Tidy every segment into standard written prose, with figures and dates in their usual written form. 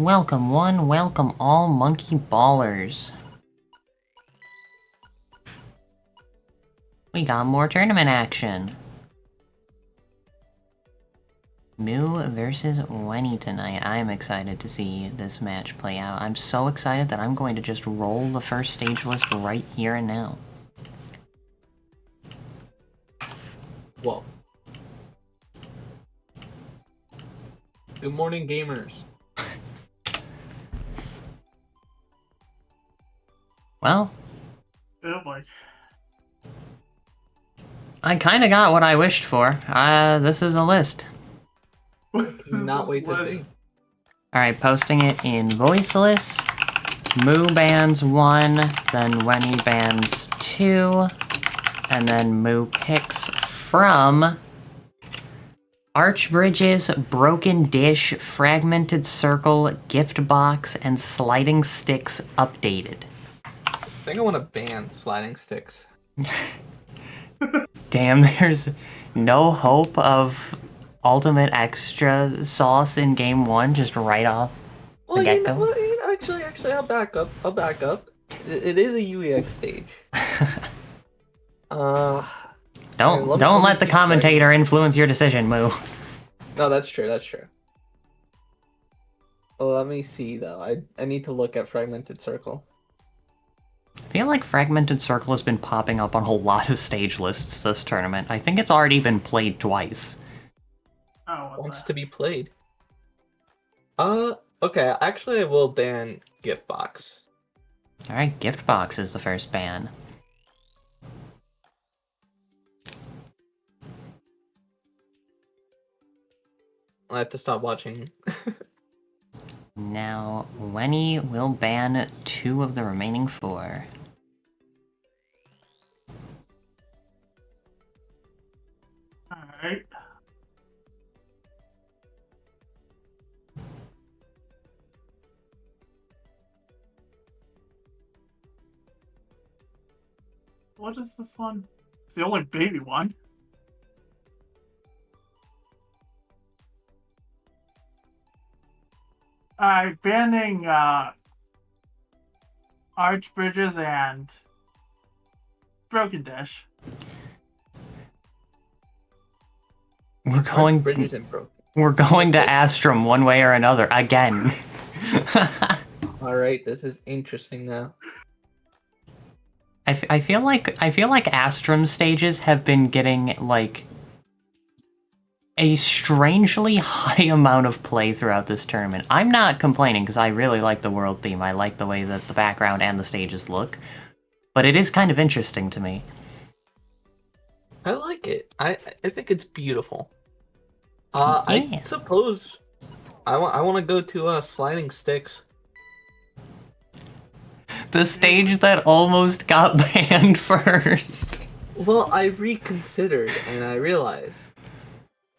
Welcome one, welcome all, monkey ballers. We got more tournament action. Moo versus Wenny tonight. I'm excited to see this match play out. I'm so excited that I'm going to just roll the first stage list right here and now. Whoa. Good morning, gamers. Well, Oh boy. I kinda got what I wished for. This is a list. Not wait to see. Alright, posting it in voiceless. Moo bans 1, then Wenny bans 2, and then Moo picks from Archbridges, Broken Dish, Fragmented Circle, Gift Box, and Sliding Sticks updated. I think I want to ban sliding sticks. Damn, there's no hope of ultimate extra sauce in game 1, just right off the get-go. Actually, I'll back up. It is a UEX stage. Don't let the commentator influence your decision, Moo. No, that's true. Well, let me see though. I need to look at Fragmented Circle. I feel like Fragmented Circle has been popping up on a lot of stage lists this tournament. I think it's already been played twice. Oh, Wants to be played. Okay. Actually, I will ban Gift Box. Alright, Gift Box is the first ban. I have to stop watching. Now, Wenny will ban 2 of the remaining 4. Alright. What is this one? It's the only baby one. Banning Archbridges and Broken Dish. We're going Bridges and Broken. We're going to Astrum one way or another again. All right, this is interesting now. I feel like Astrum stages have been getting like a strangely high amount of play throughout this tournament. I'm not complaining because I really like the world theme. I like the way that the background and the stages look, but it is kind of interesting to me. I like it. I think it's beautiful. I suppose I want to go to Sliding Sticks. The stage that almost got banned first. Well, I reconsidered and I realized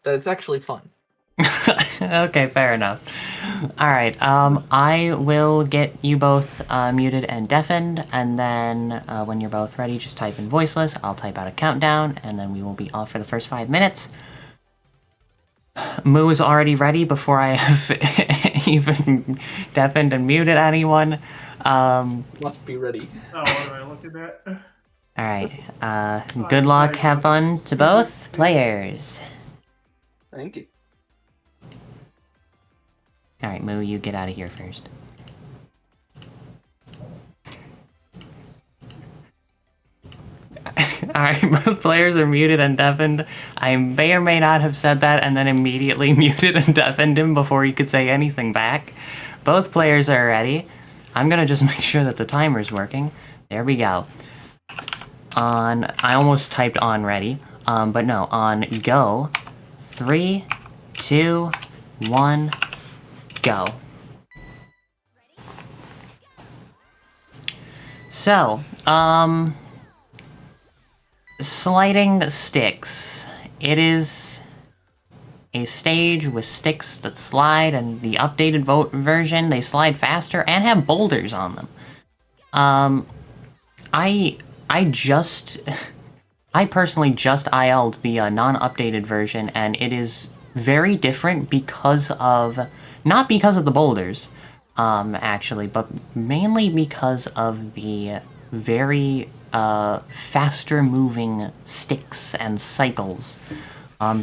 that it's actually fun. Okay, fair enough. Alright, I will get you both muted and deafened, and then when you're both ready, just type in voiceless. I'll type out a countdown, and then we will be off for the first 5 minutes. Moo is already ready before I have even deafened and muted anyone. Must be ready. Oh, what am I looking at? Alright, good luck, have fun to both players. Thank you. Alright, Moo, you get out of here first. Alright, both players are muted and deafened. I may or may not have said that and then immediately muted and deafened him before he could say anything back. Both players are ready. I'm gonna just make sure that the timer's working. There we go. I almost typed on ready, but no, on go. 3, 2, 1, go. So, Sliding Sticks. It is a stage with sticks that slide, and the updated version, they slide faster and have boulders on them. I personally just IL'd the non-updated version, and it is very different because of, not because of the boulders, actually, but mainly because of the very faster moving sticks and cycles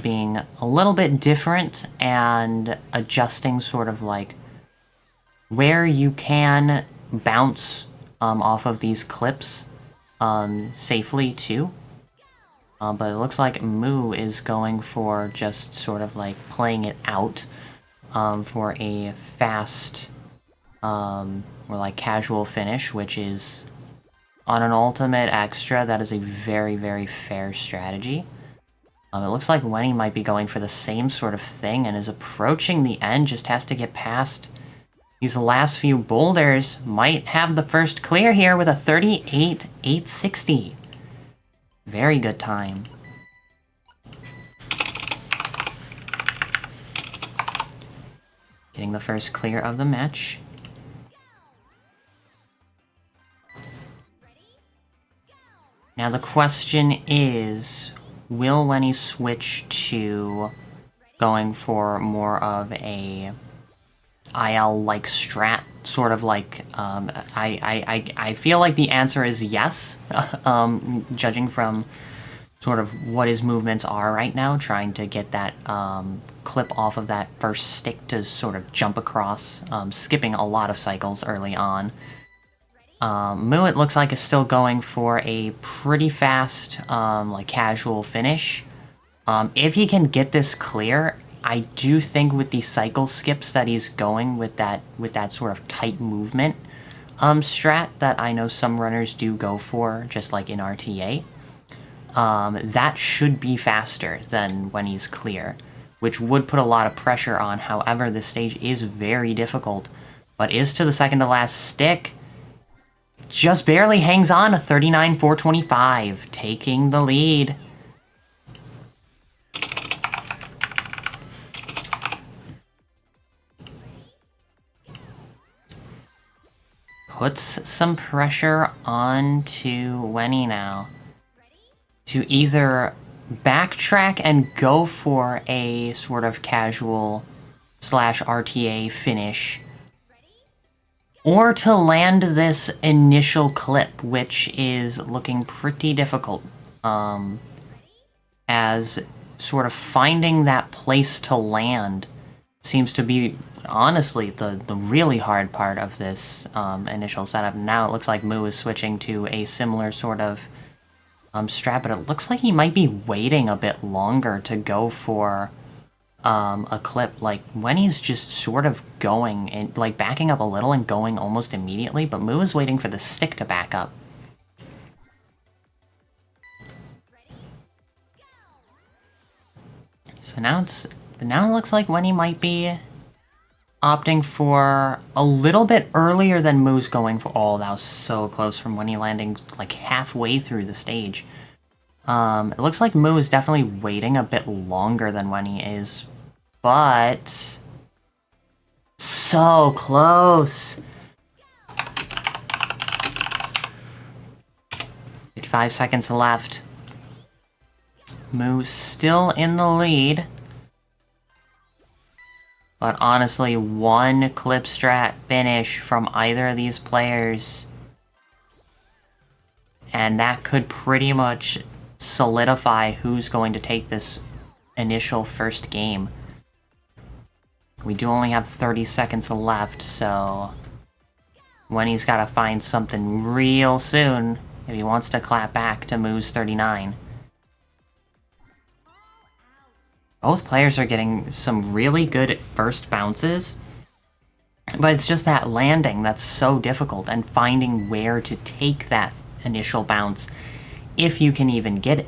being a little bit different and adjusting sort of like where you can bounce off of these clips safely too. But it looks like Moo is going for just sort of like playing it out for a fast or like casual finish, which is on an ultimate extra. That is a very, very fair strategy. It looks like Wenny might be going for the same sort of thing and is approaching the end, just has to get past these last few boulders. Might have the first clear here with a 38.860. Very good time. Getting the first clear of the match. Now the question is, will Wenny switch to going for more of a IL-like strat? Sort of like, I feel like the answer is yes, judging from sort of what his movements are right now, trying to get that clip off of that first stick to sort of jump across, skipping a lot of cycles early on. Moo, it looks like, is still going for a pretty fast, like, casual finish. If he can get this clear, I do think with the cycle skips that he's going with that sort of tight movement strat that I know some runners do go for, just like in RTA, that should be faster than when he's clear, which would put a lot of pressure on. However, this stage is very difficult, but is to the second to last stick. Just barely hangs on, a 39.425, taking the lead. Puts some pressure onto Wenny now to either backtrack and go for a sort of casual slash RTA finish, or to land this initial clip, which is looking pretty difficult, as sort of finding that place to land seems to be, honestly, the really hard part of this initial setup. Now it looks like Moo is switching to a similar sort of strat, but it looks like he might be waiting a bit longer to go for a clip. Like, when he's just sort of going and like backing up a little and going almost immediately, but Moo is waiting for the stick to back up. So now it looks like Wenny might be opting for a little bit earlier than Moo's going for. Oh, that was so close from Wenny landing like halfway through the stage. It looks like Moo is definitely waiting a bit longer than Wenny is, but so close. 55 seconds left. Moo still in the lead. But honestly, one clip strat finish from either of these players, and that could pretty much solidify who's going to take this initial first game. We do only have 30 seconds left, so Wenny's got to find something real soon if he wants to clap back to Moo's 39. Both players are getting some really good first bounces, but it's just that landing that's so difficult, and finding where to take that initial bounce, if you can even get it.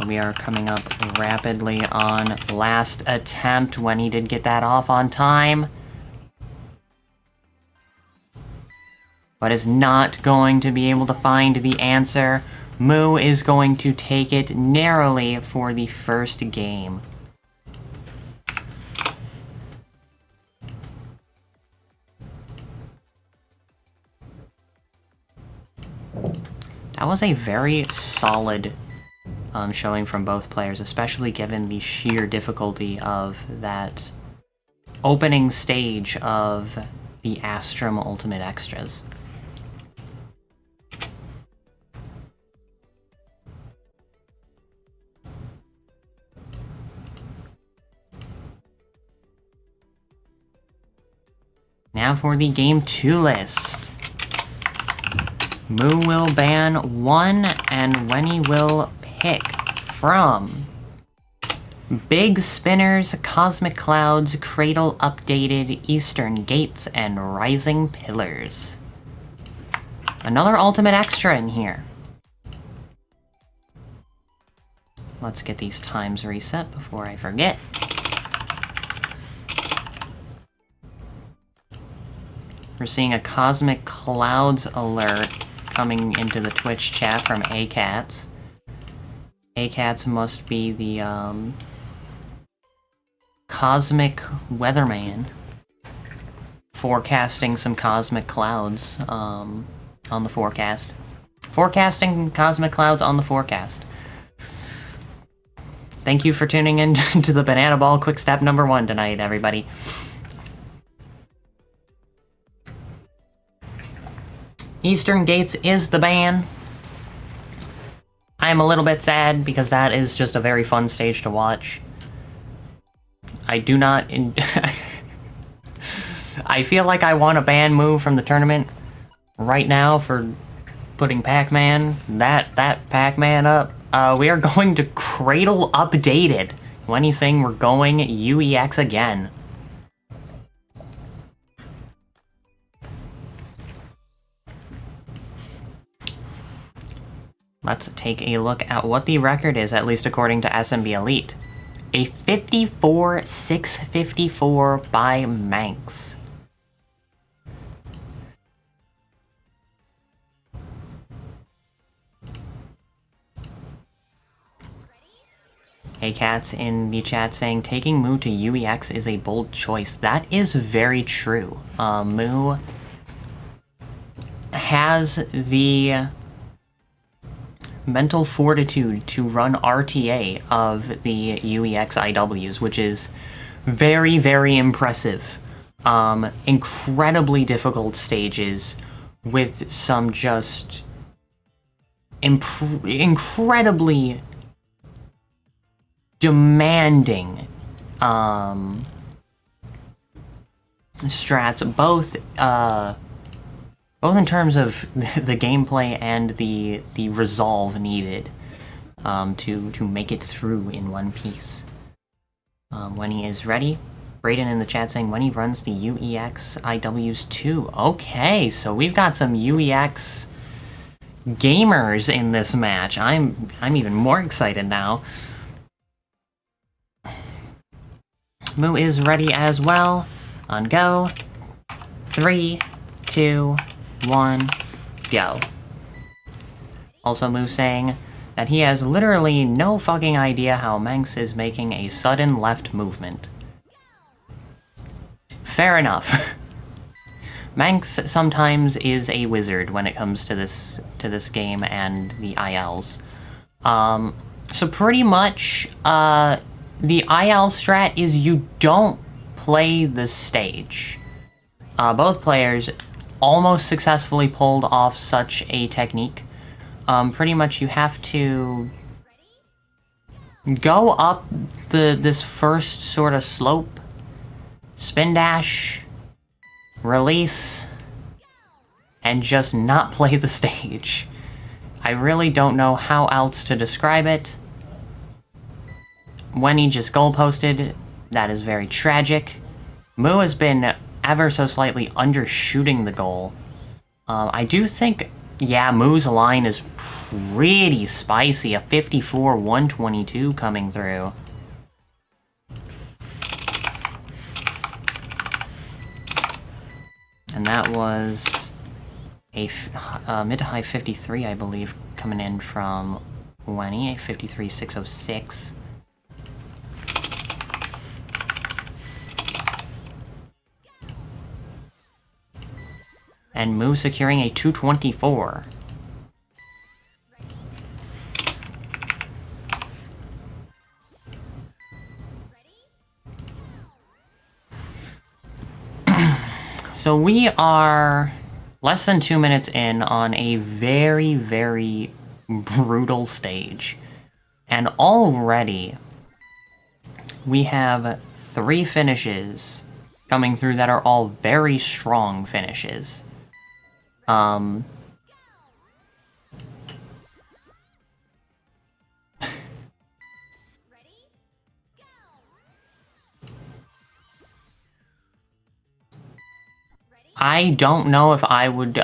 We are coming up rapidly on last attempt. When he did get that off on time, but is not going to be able to find the answer. Moo is going to take it narrowly for the first game. That was a very solid showing from both players, especially given the sheer difficulty of that opening stage of the Astrum Ultimate Extras. Now for the Game 2 list. Moo will ban 1, and Wenny will pick from Big Spinners, Cosmic Clouds, Cradle Updated, Eastern Gates, and Rising Pillars. Another Ultimate Extra in here. Let's get these times reset before I forget. We're seeing a Cosmic Clouds alert coming into the Twitch chat from ACATS. ACATS must be the, Cosmic Weatherman. Forecasting some Cosmic Clouds, on the forecast. Forecasting Cosmic Clouds on the forecast. Thank you for tuning in to the Banana Ball Quickstep number 1 tonight, everybody. Eastern Gates is the ban. I'm a little bit sad because that is just a very fun stage to watch. I do not... I feel like I want a ban move from the tournament right now for putting Pac-Man, that Pac-Man up. We are going to Cradle Updated. When he's saying we're going UEX again. Let's take a look at what the record is, at least according to SMB Elite. A 54-654 by Manx. Hey Cats in the chat saying taking Moo to UEX is a bold choice. That is very true. Moo has the mental fortitude to run RTA of the UEX IWs, which is very, very impressive. Incredibly difficult stages with some just incredibly demanding strats, both in terms of the gameplay and the resolve needed to make it through in one piece. When he is ready, Brayden in the chat saying when he runs the UEX IWs too. Okay, so we've got some UEX gamers in this match. I'm even more excited now. Moo is ready as well. On go. 3, 2, 1, go. Also, Moo saying that he has literally no fucking idea how Manx is making a sudden left movement. Fair enough. Manx sometimes is a wizard when it comes to this game and the ILs. So pretty much, the IL strat is you don't play the stage. Both players almost successfully pulled off such a technique. Pretty much you have to go up this first sort of slope, spin dash, release, and just not play the stage. I really don't know how else to describe it. When he just goalposted, that is very tragic. Moo has been ever so slightly undershooting the goal. I do think, yeah, Moo's line is pretty spicy. A 54-122 coming through. And that was a mid to high 53, I believe, coming in from Wenny, a 53-606. And Moo securing a 224. So we are less than 2 minutes in on a very, very brutal stage. And already we have 3 finishes coming through that are all very strong finishes. I don't know if I would,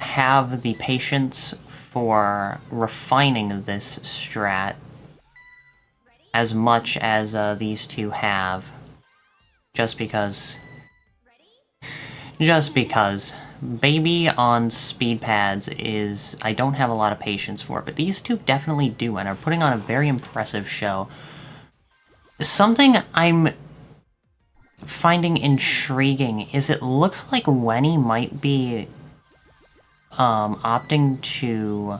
have the patience for refining this strat as much as these two have. Just because baby on speed pads is, I don't have a lot of patience for, but these two definitely do and are putting on a very impressive show. Something I'm finding intriguing is it looks like Wenny might be opting to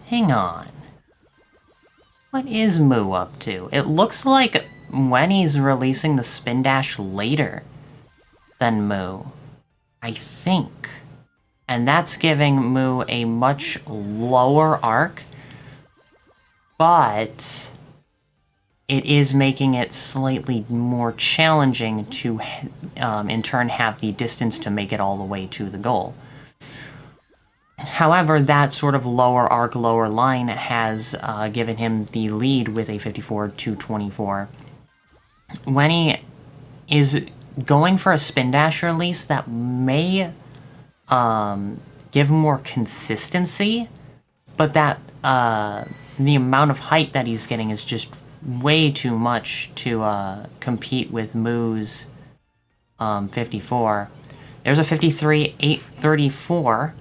hang on. What is Moo up to? It looks like Wenny's releasing the spin dash later than Moo, I think. And that's giving Moo a much lower arc, but it is making it slightly more challenging to, in turn, have the distance to make it all the way to the goal. However, that sort of lower arc, lower line has given him the lead with a 54-24. Wenny is going for a spin dash release that may give more consistency, but that the amount of height that he's getting is just way too much to compete with Moo's 54. There's a 53-834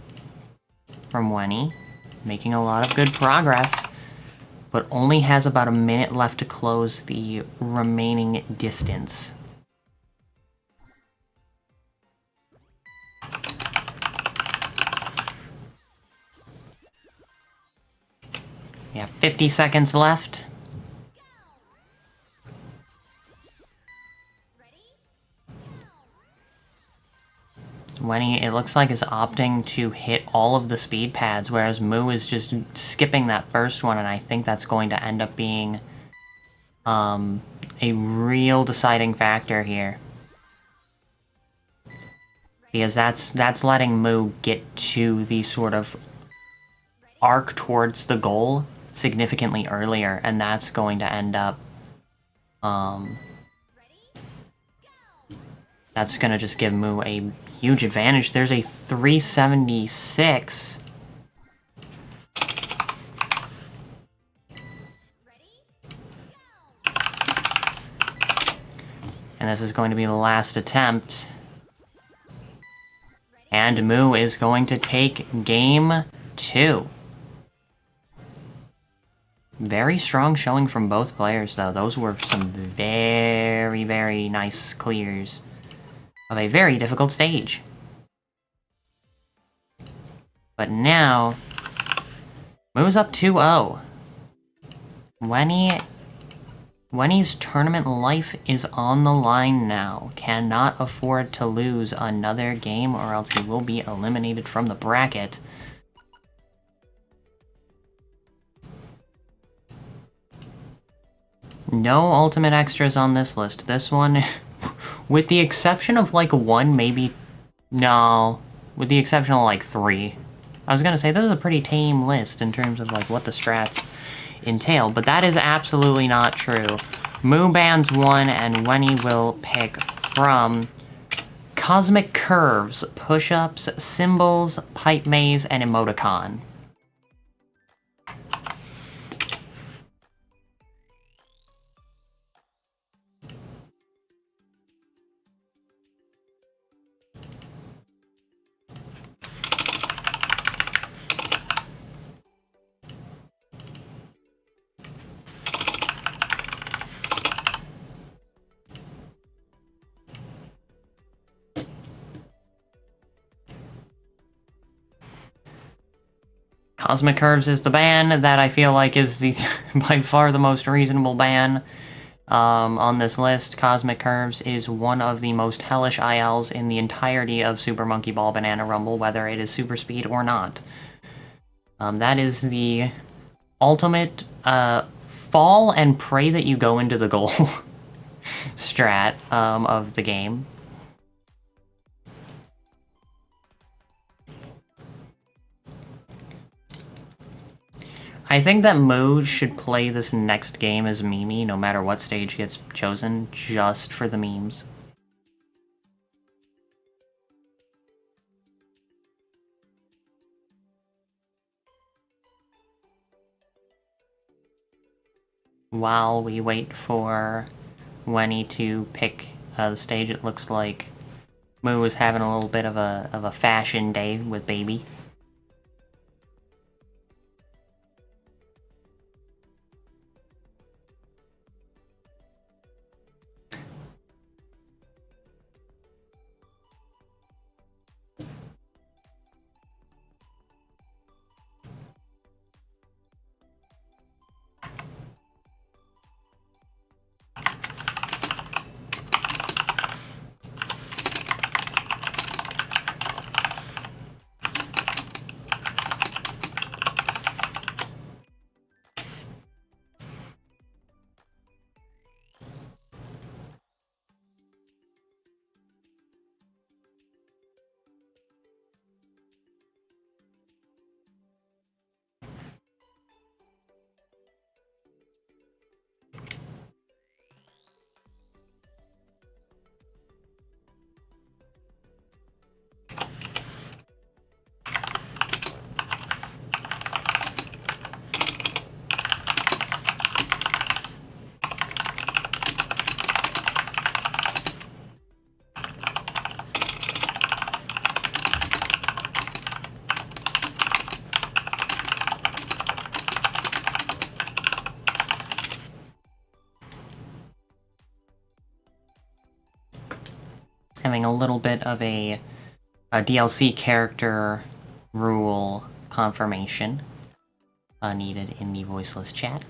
from Wenny, making a lot of good progress, but only has about a minute left to close the remaining distance. We have 50 seconds left. Wenny, it looks like, is opting to hit all of the speed pads, whereas Moo is just skipping that first one, and I think that's going to end up being a real deciding factor here. Because that's letting Moo get to the sort of arc towards the goal significantly earlier, and that's going to end up that's gonna just give Moo a huge advantage. There's a 376. And this is going to be the last attempt. And Moo is going to take game 2. Very strong showing from both players, though. Those were some very, very nice clears of a very difficult stage. But now, Moo's up 2-0. Wenny's tournament life is on the line now. Cannot afford to lose another game or else he will be eliminated from the bracket. No ultimate extras on this list. This one, with the exception of like 1, maybe... No, with the exception of like 3. I was gonna say, this is a pretty tame list in terms of like what the strats entail, but that is absolutely not true. Moo bans 1, and Wenny will pick from Cosmic Curves, Push-Ups, Symbols, Pipe Maze, and Emoticon. Cosmic Curves is the ban that I feel like is the by far the most reasonable ban on this list. Cosmic Curves is one of the most hellish ILs in the entirety of Super Monkey Ball Banana Rumble, whether it is super speed or not. That is the ultimate fall and pray that you go into the goal strat of the game. I think that Moo should play this next game as Mimi, no matter what stage gets chosen, just for the memes. While we wait for Wenny to pick the stage, it looks like Moo is having a little bit of a fashion day with Baby. Having a little bit of a DLC character rule confirmation needed in the voiceless chat.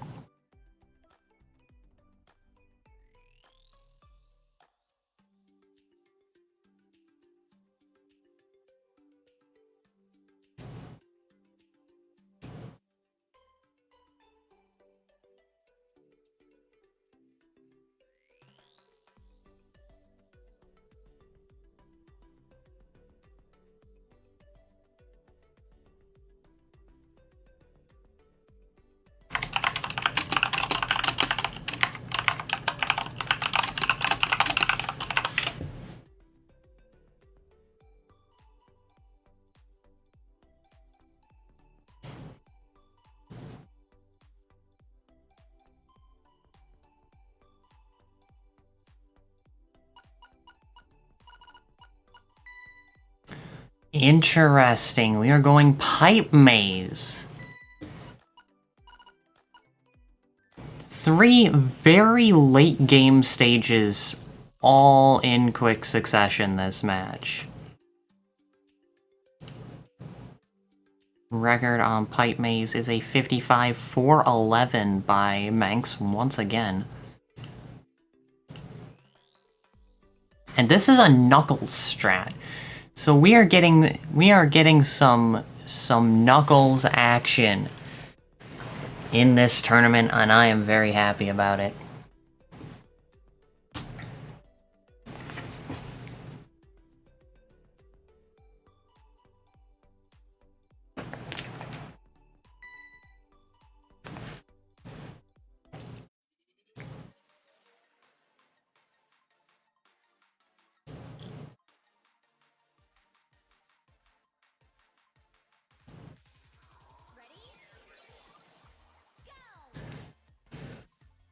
Interesting. We are going Pipe Maze. 3 very late game stages, all in quick succession this match. Record on Pipe Maze is a 55-4-11 by Manx once again. And this is a Knuckles strat. So we are getting some Knuckles action in this tournament, and I am very happy about it.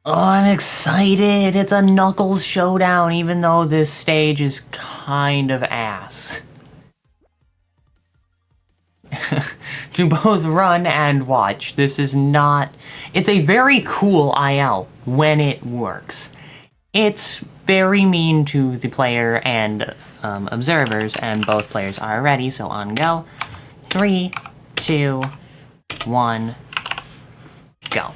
Oh, I'm excited! It's a Knuckles showdown, even though this stage is kind of ass. To both run and watch. This is not... It's a very cool IL when it works. It's very mean to the player and observers, and both players are ready, so on go. 3, 2, 1, go.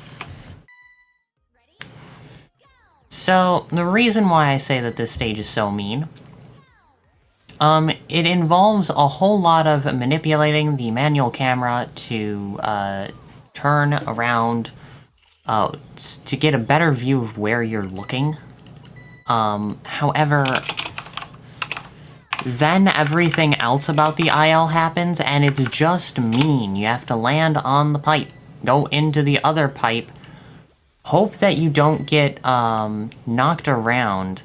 So, the reason why I say that this stage is so mean, it involves a whole lot of manipulating the manual camera to turn around to get a better view of where you're looking. However, then everything else about the IL happens, and it's just mean. You have to land on the pipe, go into the other pipe, hope that you don't get knocked around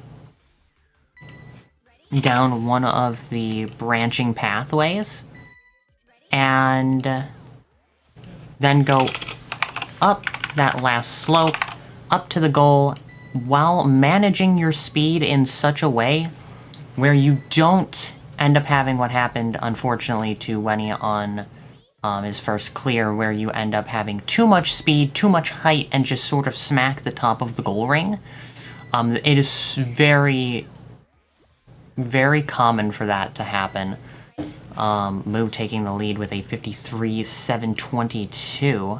down one of the branching pathways, and then go up that last slope, up to the goal, while managing your speed in such a way where you don't end up having what happened, unfortunately, to Wenny on his first clear, where you end up having too much speed, too much height, and just sort of smack the top of the goal ring. It is very, very common for that to happen. Moo taking the lead with a 53-722.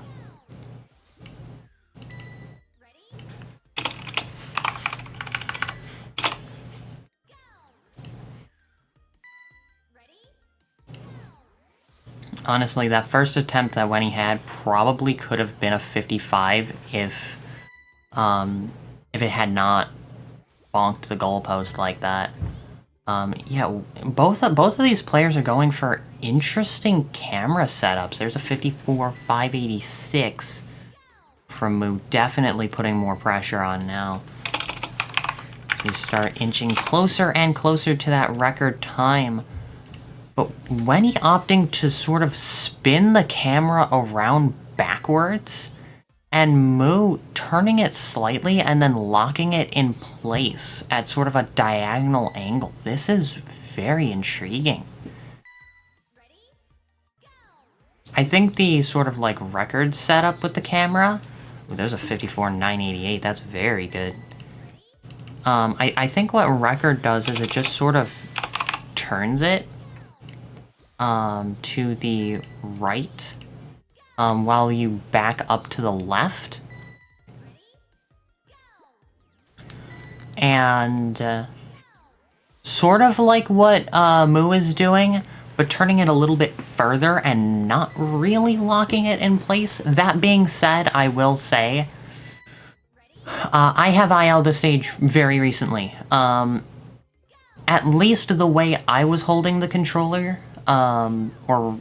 Honestly, that first attempt that Wenny had probably could have been a 55 if it had not bonked the goalpost like that. Yeah, both of these players are going for interesting camera setups. There's a 54-586 from Moo, definitely putting more pressure on now. You start inching closer and closer to that record time. But Wenny opting to sort of spin the camera around backwards, and Moo turning it slightly and then locking it in place at sort of a diagonal angle. This is very intriguing. I think the sort of like record setup with the camera, ooh, there's a 54-988, that's very good. I think what record does is it just sort of turns it to the right, while you back up to the left. And, sort of like what, Moo is doing, but turning it a little bit further and not really locking it in place. That being said, I will say, I have IL'd this stage very recently. At least the way I was holding the controller, or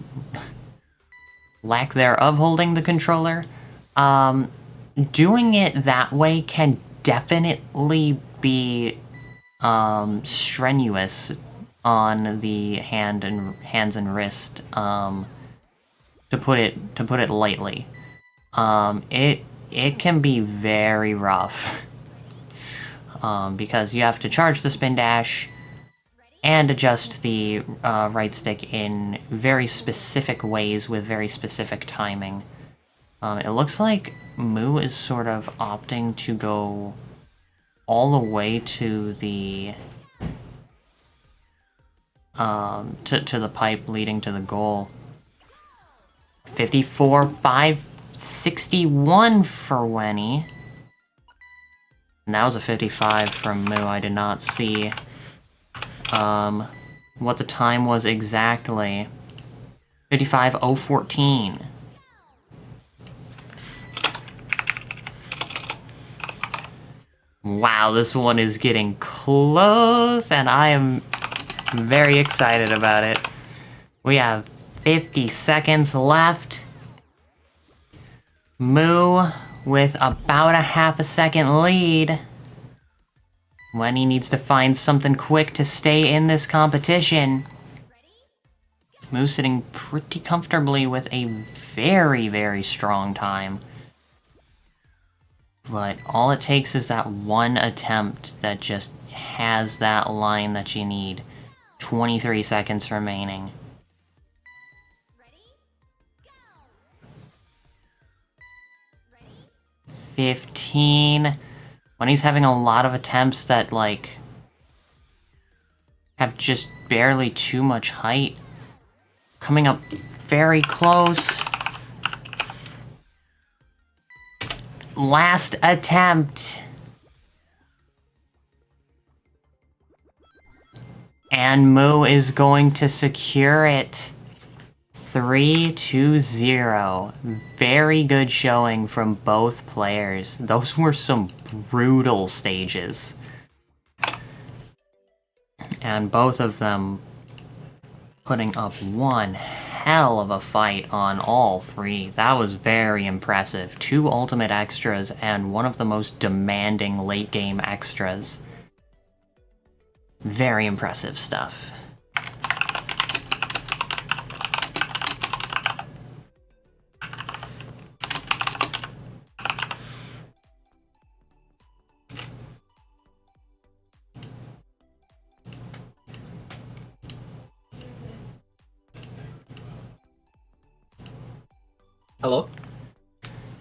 lack thereof holding the controller, doing it that way can definitely be strenuous on the hands and wrist, to put it lightly. It can be very rough, because you have to charge the spin dash and adjust the right stick in very specific ways with very specific timing. It looks like Moo is sort of opting to go all the way to the to the pipe leading to the goal. 54-561 for Wenny. And that was a 55 from Moo. I did not see what the time was exactly. 55-014. Wow, this one is getting close, and I am very excited about it. We have 50 seconds left. Moo with about a half a second lead. Wenny needs to find something quick to stay in this competition. Moo sitting pretty comfortably with a very, very strong time. But all it takes is that one attempt that just has that line that you need. 23 seconds remaining. Ready? 15. When he's having a lot of attempts that, like, have just barely too much height. Coming up very close. Last attempt. And Moo is going to secure it. 3-0. Very good showing from both players. Those were some brutal stages. And both of them putting up one hell of a fight on all three. That was very impressive. 2 ultimate extras and one of the most demanding late game extras. Very impressive stuff. Hello?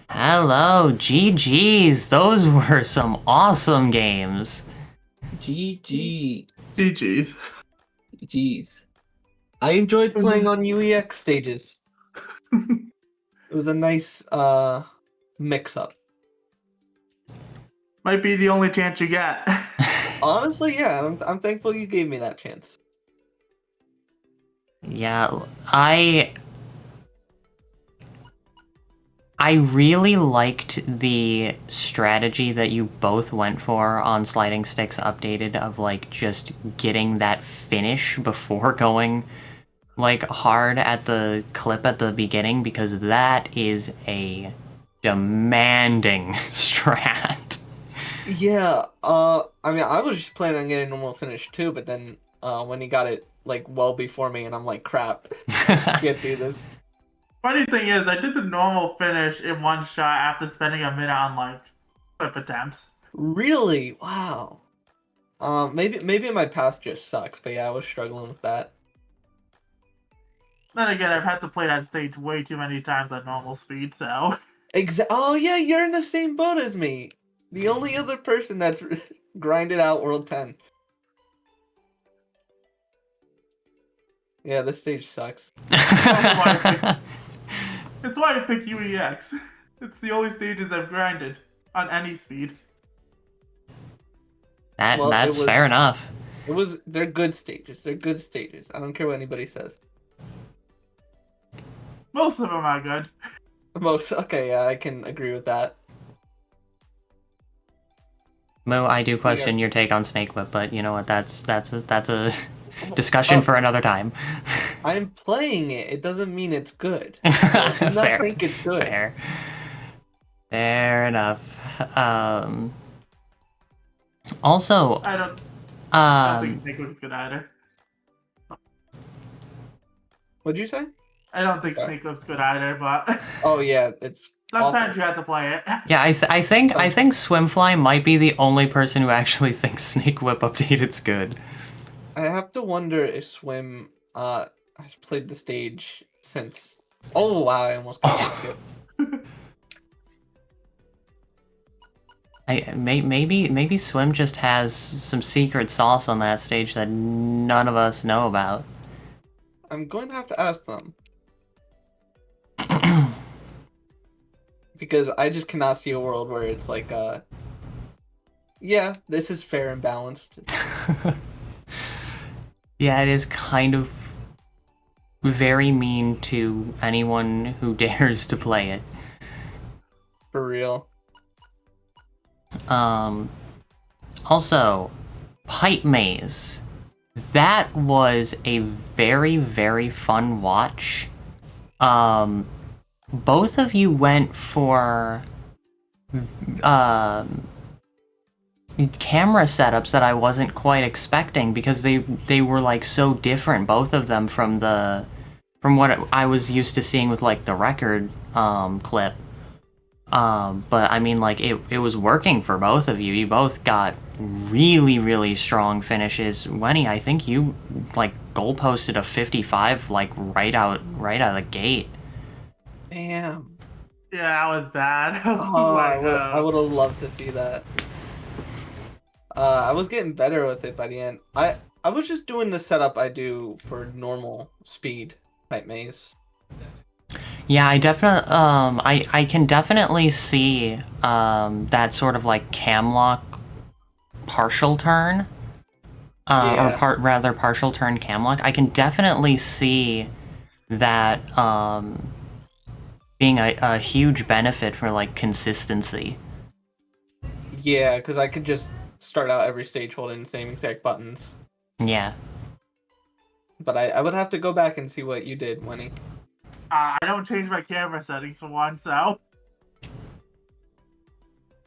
Hello, GG's. Those were some awesome games. GG. GG's. GG's. I enjoyed playing on UEX stages. It was a nice mix-up. Might be the only chance you get. Honestly, yeah, I'm thankful you gave me that chance. Yeah, I really liked the strategy that you both went for on Sliding Sticks Updated of, like, just getting that finish before going, like, hard at the clip at the beginning, because that is a demanding strat. Yeah, I mean, I was just planning on getting normal finish too, but then when he got it, like, well before me, and I'm like, crap, can't do this. Funny thing is, I did the normal finish in one shot after spending a minute on, like, clip attempts. Really? Wow. Maybe my path just sucks, but yeah, I was struggling with that. Then again, I've had to play that stage way too many times at normal speed, so... Oh yeah, you're in the same boat as me. The only other person that's grinded out World 10. Yeah, this stage sucks. It's why I pick UEX. It's the only stages I've grinded on any speed. That's fair enough. They're good stages. They're good stages. I don't care what anybody says. Most of them are good. Okay, yeah, I can agree with that. Mo, I do question your take on Snake Whip, but you know what? That's a discussion for another time. I'm playing it. It doesn't mean it's good. I do not think it's good. Fair enough. Also, I don't think Snake Whip is good either. What'd you say? I don't think Snake Whip's good either, but... Oh yeah, it's sometimes awful. you have to play it. Yeah, I think Swimfly might be the only person who actually thinks Snake Whip Updated's good. I have to wonder if Swim has played the stage since. Oh wow! I almost got it. Maybe Swim just has some secret sauce on that stage that none of us know about. I'm going to have to ask them. Because I just cannot see a world where it's like, yeah, this is fair and balanced. Yeah, it is kind of very mean to anyone who dares to play it. For real. Also, Pipe Maze. That was a very, very fun watch. Both of you went for camera setups that I wasn't quite expecting, because they were like so different, both of them, from what I was used to seeing with like the record clip. But I mean, like, it was working for both of you. You both got really, really strong finishes. Wenny, I think you like goalposted a 55 like right out of the gate. Damn. Yeah, that was bad. Oh, I would have loved to see that. I was getting better with it by the end. I was just doing the setup I do for normal speed Pipe Maze. Yeah, I definitely I can definitely see that sort of like camlock partial turn. Or Yeah. partial turn camlock. I can definitely see that being a huge benefit for like consistency. Yeah, because I could just start out every stage holding the same exact buttons. Yeah. But I would have to go back and see what you did, Winnie. I don't change my camera settings for one, so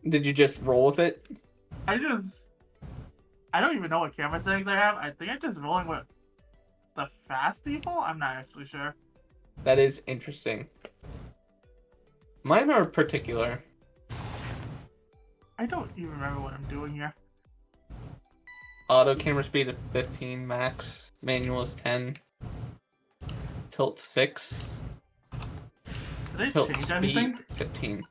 Did you just roll with it? I just I don't even know what camera settings I have. I think I'm just rolling with the fast default. I'm not actually sure. That is interesting. Mine are particular. I don't even remember what I'm doing here. Auto camera speed of 15 max. Manual is 10. Tilt 6. Did I Tilt change speed anything? 15.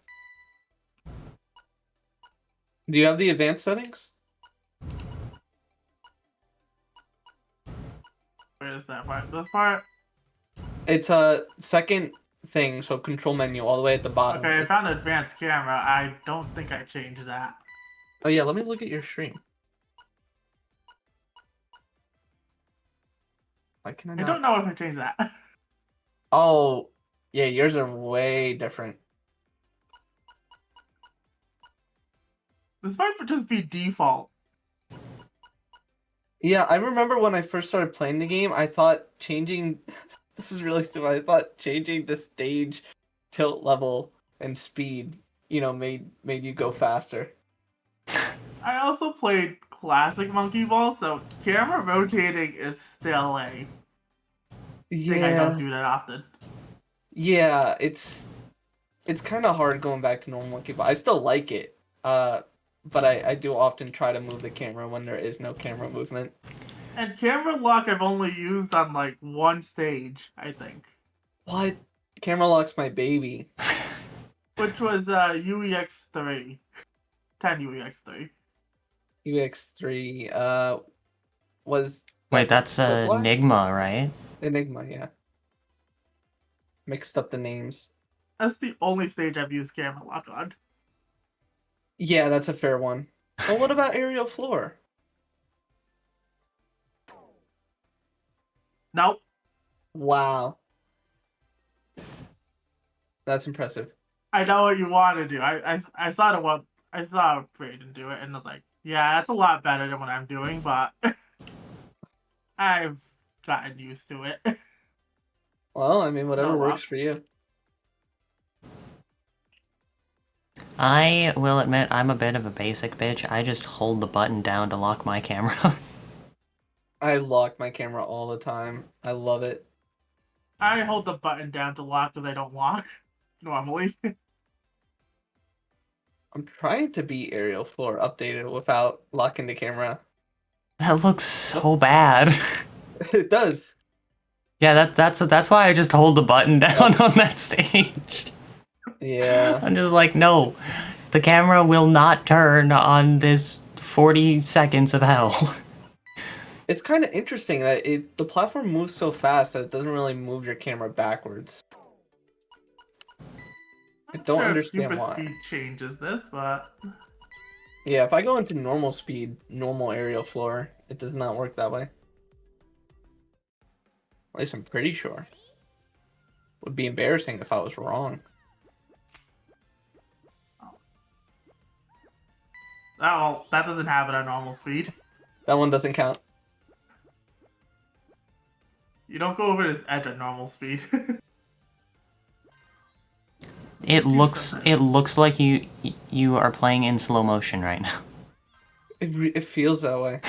Do you have the advanced settings? Where is that part? This part? It's a second thing, so control menu all the way at the bottom. Okay, I found advanced camera. I don't think I changed that. Oh yeah, let me look at your stream. Why can I I not? don't know if I changed that. Oh, yeah, yours are way different. This might just be default. Yeah, I remember when I first started playing the game, I thought changing this is really stupid. I thought changing the stage tilt level and speed, made you go faster. I also played classic monkey ball, so camera rotating is still a thing I don't Yeah. do that often. Yeah, it's kind of hard going back to normal monkey ball. I still like it. But I do often try to move the camera when there is no camera movement. And camera lock I've only used on like one stage, I think. What? Camera lock's my baby. Which was UEX3. 10 UEX3. UX3 was Wait, that's split black? Enigma, right? Enigma, yeah. Mixed up the names. That's the only stage I've used camera lock on. Yeah, that's a fair one. Well, what about aerial floor? Nope. Wow. That's impressive. I know what you want to do. I saw I saw Brayden do it and I was like, yeah, that's a lot better than what I'm doing, but I've gotten used to it. Well, I mean, whatever No works luck. for you. I will admit I'm a bit of a basic bitch. I just hold the button down to lock my camera. I lock my camera all the time. I love it. I hold the button down to lock because I don't lock normally. I'm trying to be aerial floor updated without locking the camera. That looks so bad. It does. Yeah, that's why I just hold the button down on that stage. Yeah. I'm just like, no, the camera will not turn on this 40 seconds of hell. It's kind of interesting that the platform moves so fast that it doesn't really move your camera backwards. I I'm don't sure if understand super why. speed changes this, but Yeah, if I go into normal speed, normal aerial floor, it does not work that way. At least I'm pretty sure. Would be embarrassing if I was wrong. oh, that doesn't happen at normal speed. That one doesn't count. You don't go over this edge at normal speed. It looks like you are playing in slow motion right now. It feels that way.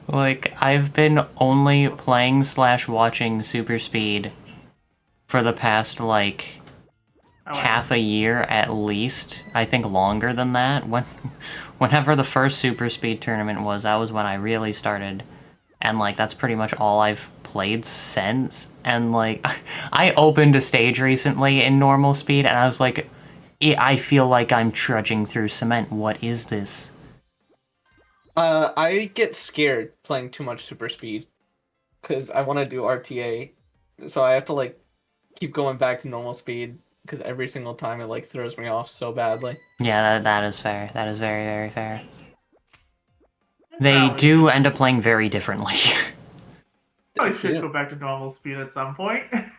Like, I've been only playing / watching Super Speed for the past, like, half a year at least. I think longer than that. Whenever the first Super Speed tournament was, that was when I really started. And, like, that's pretty much all I've played since. And, like, I opened a stage recently in normal speed, and I was like, I feel like I'm trudging through cement. What is this? I get scared playing too much super speed because I want to do RTA, so I have to like keep going back to normal speed because every single time it like throws me off so badly. Yeah, that is fair. That is very, very fair. I They probably do end up playing very differently. should Yeah. go back to normal speed at some point. Especially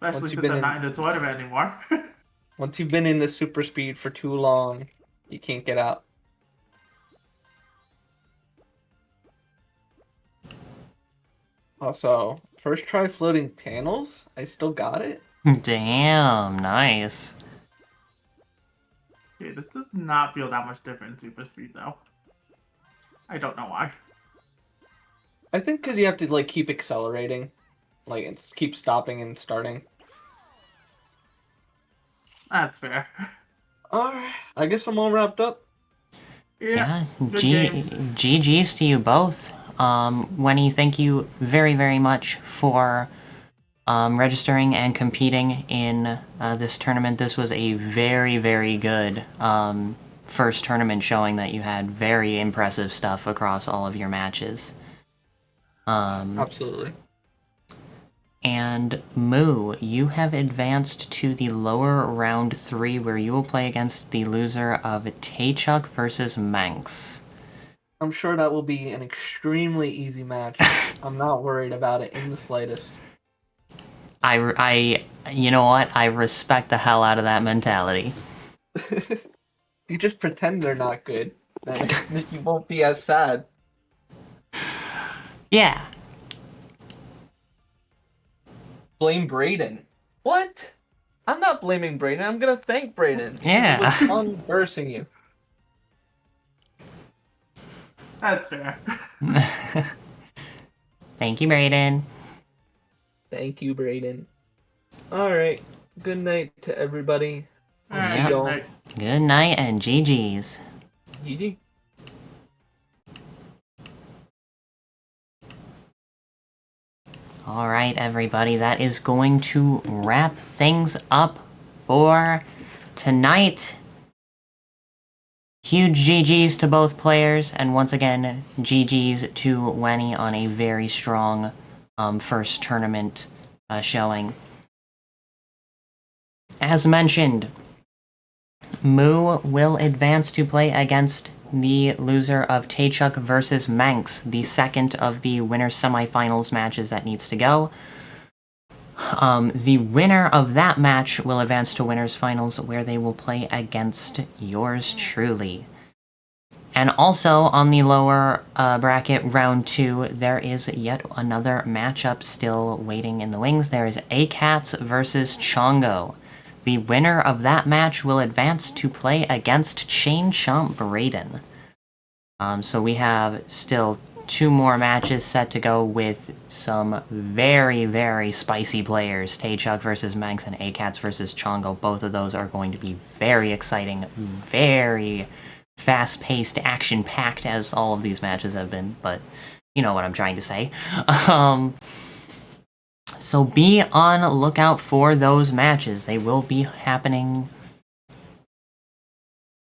Once you've since been I'm in, not in the tournament anymore. once you've been in the super speed for too long, you can't get out. Also, first try floating panels. I still got it. Damn, nice. Okay, this does not feel that much different in super speed though. I don't know why. I think because you have to like keep accelerating, like it's keep stopping and starting. That's fair. Alright, I guess I'm all wrapped up. Yeah. Yeah, Good games. GG's to you both. Wenny, thank you very, very much for registering and competing in this tournament. This was a very, very good first tournament, showing that you had very impressive stuff across all of your matches. Absolutely. And Moo, you have advanced to the lower round 3, where you will play against the loser of Taechuk versus Manx. I'm sure that will be an extremely easy match. I'm not worried about it in the slightest. You know what? I respect the hell out of that mentality. You just pretend they're not good, then you won't be as sad. Yeah. Blame Brayden. What? I'm not blaming Brayden. I'm gonna thank Brayden. Yeah. It was fun versing you. That's fair. Thank you, Brayden. Thank you, Brayden. Alright. Good night to everybody. I'll see Yep. y'all. Right. Good night and GG's. GG. Alright, everybody, that is going to wrap things up for tonight. Huge GG's to both players, and once again, GG's to Wenny on a very strong first tournament showing. As mentioned, Moo will advance to play against the loser of Taechuk versus Manx, the second of the winner's semifinals matches that needs to go. The winner of that match will advance to winners finals, where they will play against yours truly. And also on the lower bracket, round 2, there is yet another matchup still waiting in the wings. There is ACATS versus Chongo. The winner of that match will advance to play against Chain Chomp Brayden. So we have still 2 more matches set to go with some very, very spicy players. Taechuk versus Manx and ACATS versus Chongo. Both of those are going to be very exciting, very fast-paced, action-packed, as all of these matches have been, but you know what I'm trying to say. So be on lookout for those matches. They will be happening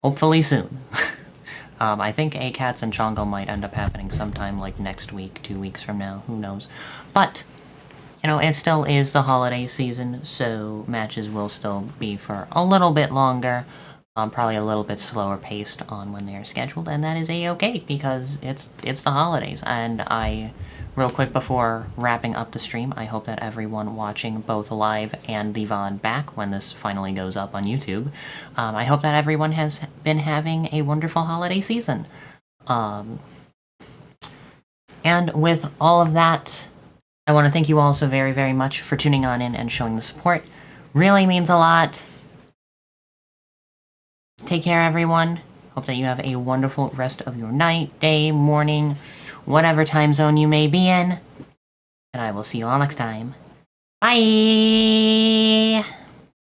hopefully soon. I think ACATS and Chongo might end up happening sometime like next week, 2 weeks from now, who knows. But, you know, it still is the holiday season, so matches will still be for a little bit longer. Probably a little bit slower paced on when they're scheduled, and that is a-okay, because it's the holidays. And real quick before wrapping up the stream, I hope that everyone watching both live and the VOD back when this finally goes up on YouTube, I hope that everyone has been having a wonderful holiday season. And with all of that, I want to thank you all so very, very much for tuning on in and showing the support. Really means a lot. Take care, everyone. Hope that you have a wonderful rest of your night, day, morning, whatever time zone you may be in. And I will see you all next time. Bye!